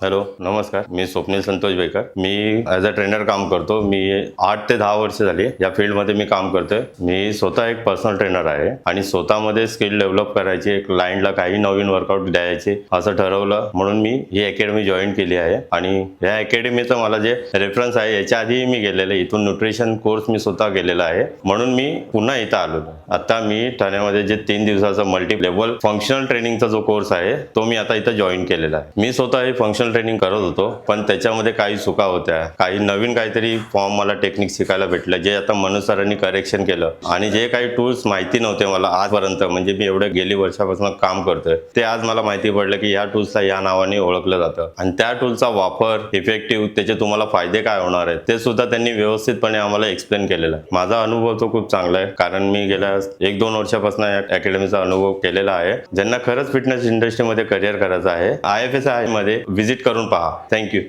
Hello, नमस्कार. मी स्वप्नील संतोष बेकर. मी ॲज अ ट्रेनर काम करतो. मी 8 ते 10 वर्ष झाली या फील्डमध्ये मी काम करतोय. मी स्वतः एक पर्सनल ट्रेनर आहे आणि स्वतःमध्ये स्किल डेव्हलप करायची, एक क्लायंटला काही नवीन वर्कआउट द्यायचे असं ठरवलं, म्हणून मी ही अकॅडमी जॉईन केली आहे. आणि या अकॅडमीचं मला जे रेफरन्स आहे, याच्या आधीही मी गेलेलं आहे. इथून न्यूट्रिशन कोर्स मी स्वतः केलेला आहे, म्हणून मी पुन्हा इथं आलो. आता मी ठाण्यामध्ये जे 3 दिवसाचा मल्टी लेवल फंक्शनल ट्रेनिंगचा जो कोर्स आहे, तो मी आता इथं जॉईन केलेला आहे. मी स्वतः हे फंक्शनल ट्रेनिंग करत होतो, पण त्याच्यामध्ये काही चुका होत्या. काही नवीन काहीतरी फॉर्म मला टेक्निक शिकायला भेटलं, जे आता मनोज सरांनी करेक्शन केलं. आणि जे काही टूल्स माहिती नव्हते मला आजपर्यंत, म्हणजे मी एवढे गेली वर्षापासून काम करतोय, ते आज मला माहिती पडलं की या टूल्सला या नावाने ओळखलं जातं. आणि त्या टूलचा वापर इफेक्टिव्ह, त्याचे तुम्हाला फायदे काय होणार आहेत, ते सुद्धा त्यांनी व्यवस्थितपणे आम्हाला एक्सप्लेन केलेलं आहे. माझा अनुभव तो खूप चांगला आहे, कारण मी गेल्या 1-2 वर्षापासून या अकॅडमीचा अनुभव केलेला आहे. ज्यांना खरंच फिटनेस इंडस्ट्रीमध्ये करिअर करायचं आहे, IFSI मध्ये व्हिजिट करून पहा. थँक्यू.